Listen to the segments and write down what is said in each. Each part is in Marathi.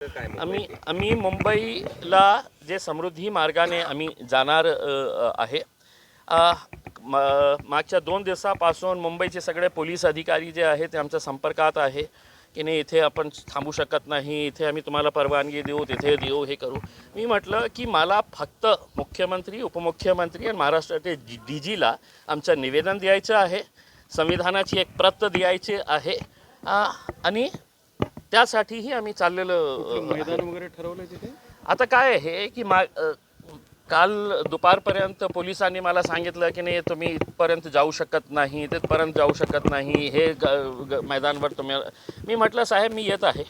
आम्ही मुंबईला जे समृद्धी मार्गाने आम्ही जाणार आहे. मागच्या 2 दिवसापासून मुंबईचे सगळे पोलीस अधिकारी जे आहेत ते आमच्या संपर्कात आहे की नाही इथे आपण थांबू शकत नाही, इथे आम्ही तुम्हाला परवानगी देऊ, तिथे देऊ, हे करू. मी म्हटलं की मला फक्त मुख्यमंत्री, उपमुख्यमंत्री आणि महाराष्ट्राचे DGला आमचं निवेदन द्यायचं आहे, संविधानाची एक प्रत द्यायची आहे आणि त्यासाठीही आम्ही चाललेलो. मैदान वगैरे ठरवलं तिथे. आता काय आहे की काल दुपारपर्यंत पोलिसांनी मला सांगितलं की नाही तुम्ही इथपर्यंत जाऊ शकत नाही, तिथपर्यंत जाऊ शकत नाही, हे मैदानवर तुम्ही. मी म्हटलं साहेब मी येत आहे,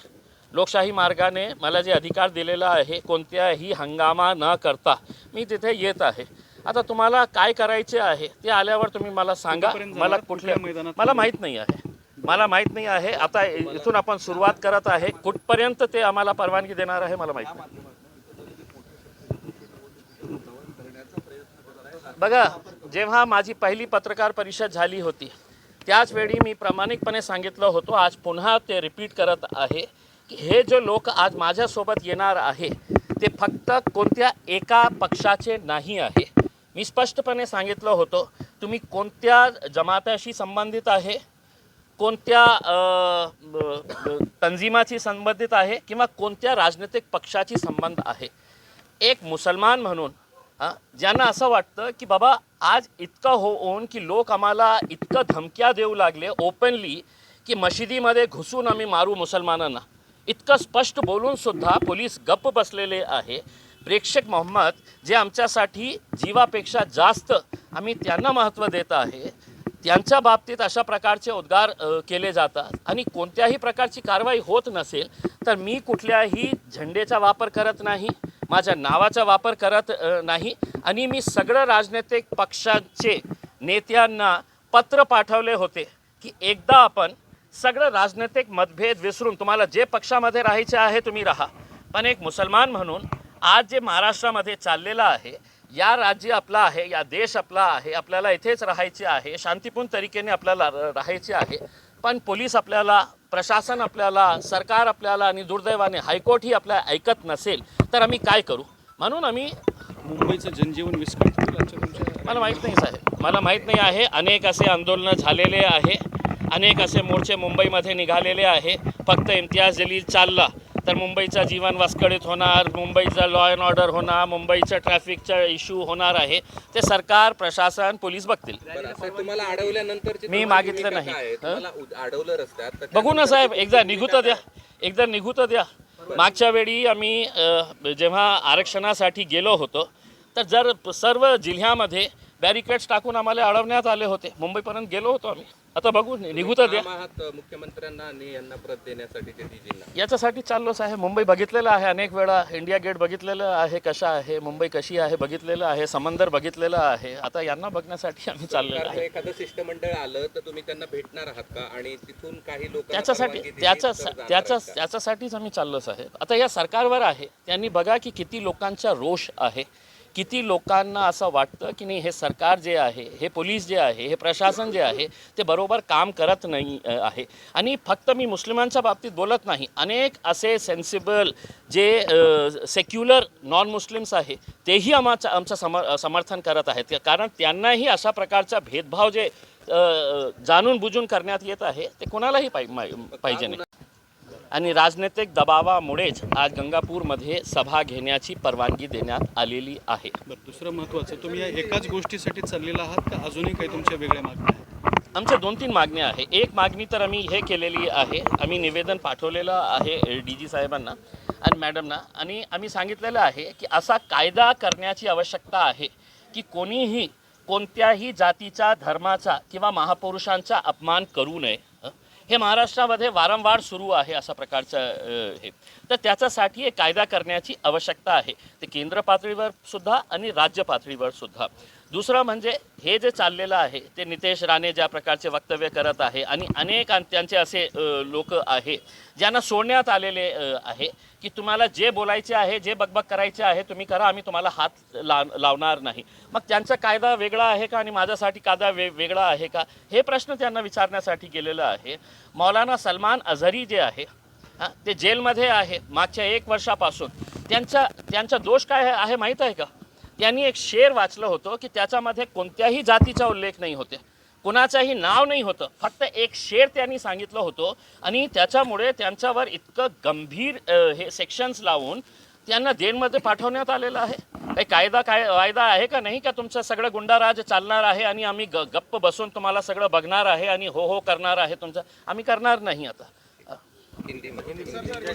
लोकशाही मार्गाने मला जे अधिकार दिलेला आहे कोणत्याही हंगामा न करता मी तिथे येत आहे. आता तुम्हाला काय करायचे आहे ते आल्यावर तुम्ही मला सांगा. मला कुठल्या मैदानात मला माहीत नाही आहे, मला माहीत नाही आहे. आता इथून आपण सुरुवात करत आहे, कुठपर्यंत ते आम्हाला परवानगी देणार आहे मला माहीत नाही. बघा, जेव्हा माझी पहिली पत्रकार परिषद झाली होती त्याचवेळी मी प्रामाणिकपणे सांगितलं होतं, आज पुन्हा ते रिपीट करत आहे की हे जे लोक आज माझ्यासोबत येणार आहे ते फक्त कोणत्या एका पक्षाचे नाही आहे. मी स्पष्टपणे सांगितलं होतं तुम्ही कोणत्या जमाताशी संबंधित आहे, कोणत्या तंजीमाची संबंधित आहे किंवा कोणत्या राजनैतिक पक्षाची संबंध आहे. एक मुसलमान म्हणून ज्यांना असं वाटतं की बाबा आज इतकं होऊन की लोक आम्हाला इतकं धमक्या देऊ लागले ओपनली की मशिदीमध्ये घुसून आम्ही मारू मुसलमानांना, इतकं स्पष्ट बोलून सुद्धा पोलीस गप्प बसलेले आहे. प्रेक्षक मोहम्मद जे आमच्यासाठी जीवापेक्षा जास्त आम्ही त्यांना महत्त्व देत आहे, त्यांच्या बाबतीत अशा प्रकारचे उद्गार केले जातात आणि कोणत्याही प्रकारची कारवाई होत नसेल तर मी कुठल्याही झेंडेचा वापर करत नाही, माझ्या नावाचा वापर करत नाही आणि मी सगळं राजनैतिक पक्षांचे नेत्यांना पत्र पाठवले होते की एकदा आपण सगळं राजनैतिक मतभेद विसरून तुम्हाला जे पक्षामध्ये राहायचे आहे तुम्ही राहा, पण एक मुसलमान म्हणून आज जे महाराष्ट्रामध्ये चाललेलं आहे, या राज्य आपला आहे, या देश आपला आहे, आपल्याला इथेच राहायचे आहे, शांतिपूर्ण तरीकेने आपल्याला राहायचे आहे, पण पोलीस आपल्याला, प्रशासन आपल्याला, सरकार आपल्याला आणि दुर्दैवाने हायकोर्टही आपल्याला ऐकत नसेल तर आम्ही काय करू. म्हणून आम्ही मुंबईचं जनजीवन विस्कळीत होईल मला माहीत नाही साहेब, मला माहीत नाही आहे. अनेक असे आंदोलनं झालेले आहे, अनेक असे मोर्चे मुंबईमध्ये निघालेले आहे. फक्त इम्तियाज जलील चालला तर मुंबईचं जीवन विस्कळीत होणार, मुंबईचा लॉ अँड ऑर्डर होणार, मुंबईचं ट्रॅफिकचा इश्यू होणार आहे. ते सरकार, प्रशासन, पोलीस बघतील. तुम्हाला अडवल्यानंतर मी मागितलं नाही, अडवलं रस्त्यात बघू ना साहेब, एकदा निघू तर द्या. मागच्या वेळी आम्ही जेव्हा आरक्षणासाठी गेलो होतो तर जर सर्व जिल्ह्यामध्ये बॅरिकेड्स टाकून आम्हाला अडवण्यात आले होते. मुंबईपर्यंत गेलो होतो आम्ही. आता बघू, निघू तर द्या. मुख्यमंत्र्यांना आणि यांना प्रत देण्यासाठी ते DGंना याच्यासाठी चाललो साहेब. मुंबई बघितलेलं आहे अनेक वेळा, इंडिया गेट बघितलेलं आहे कशा आहे, मुंबई कशी आहे बघितलेलं आहे, समंदर बघितलेलं आहे. आता यांना बघण्यासाठी आम्ही चाललेलो आहे. एखादं शिष्टमंडळ आलं तर तुम्ही त्यांना भेटणार आहात का आणि तिथून काही लोक त्याच्यासाठीच आम्ही चाललो साहेब. आता या सरकारवर आहे, त्यांनी बघा की किती लोकांचा रोष आहे, किती लोकांना असं वाटतं की नाही हे सरकार जे आहे, हे पोलीस जे आहे, हे प्रशासन जे आहे ते बरोबर काम करत नाही आहे. आणि फक्त मी मुस्लिमांच्या बाबतीत बोलत नाही, अनेक असे सेन्सिबल जे सेक्युलर नॉन मुस्लिम्स आहे तेही आमचं समर्थन करत आहेत, कारण त्यांनाही अशा प्रकारचा भेदभाव जे जाणून बुजून करण्यात येत आहे ते कोणालाही पाहिजे नाही. आणि राजनैतिक दबावामुळेच आज गंगापूरमध्ये सभा घेण्याची परवानगी देण्यात आलेली आहे. दुसरं महत्त्वाचं, तुम्ही या एकाच गोष्टीसाठी चाललेला आहात का अजूनही काही तुमच्या वेगळ्या मागण्या आहेत? आमच्या 2-3 मागण्या आहे. एक मागणी तर आम्ही हे केलेली आहे, आम्ही निवेदन पाठवलेलं आहे DG साहेबांना आणि मॅडमना, आणि आम्ही सांगितलेलं आहे की असा कायदा करण्याची आवश्यकता आहे की कोणीही कोणत्याही जातीचा, धर्माचा किंवा महापुरुषांचा अपमान करू नये. हे महाराष्ट्रामध्ये वारंवार सुरू आहे अशा प्रकारचं हे, तर त्याच्यासाठी एक कायदा करण्याची आवश्यकता आहे, ते केंद्र पातळीवर सुद्धा आणि राज्य पातळीवर सुद्धा. दुसरं म्हणजे हे जे चाललेलं आहे ते नितेश राणे ज्या प्रकारचे वक्तव्य करत आहे आणि अनेक त्यांचे असे लोक आहे ज्यांना सोडण्यात आलेले आहे की तुम्हाला जे बोलायचे आहे, जे बकबक करायचे आहे तुम्ही करा, आम्ही तुम्हाला हात लावणार नाही. मग त्यांचा कायदा वेगळा आहे का आणि माझ्यासाठी कायदा वेगळा आहे का, हे प्रश्न त्यांना विचारण्यासाठी गेलेला आहे. मौलाना सलमान अझहरी जे आहे हां ते जेलमध्ये आहे मागच्या 1 वर्षापासून. त्यांचा दोष काय आहे माहीत आहे का? त्यांनी एक शेर वाचलं होतं की त्याच्यामध्ये कोणत्याही जातीचा उल्लेख नाही होते, कुणाचंही नाव नाही होतं, फक्त एक शेर त्यांनी सांगितलं होतं आणि त्याच्यामुळे त्यांच्यावर इतकं गंभीर हे सेक्शन्स लावून त्यांना जेलमध्ये पाठवण्यात आलेलं आहे. काही कायदा आहे का नाही का तुमचं सगळं गुंडाराज चालणार आहे आणि आम्ही गप्प बसून तुम्हाला सगळं बघणार आहे आणि हो हो करणार आहे तुमचं? आम्ही करणार नाही आता. हिंदीमध्ये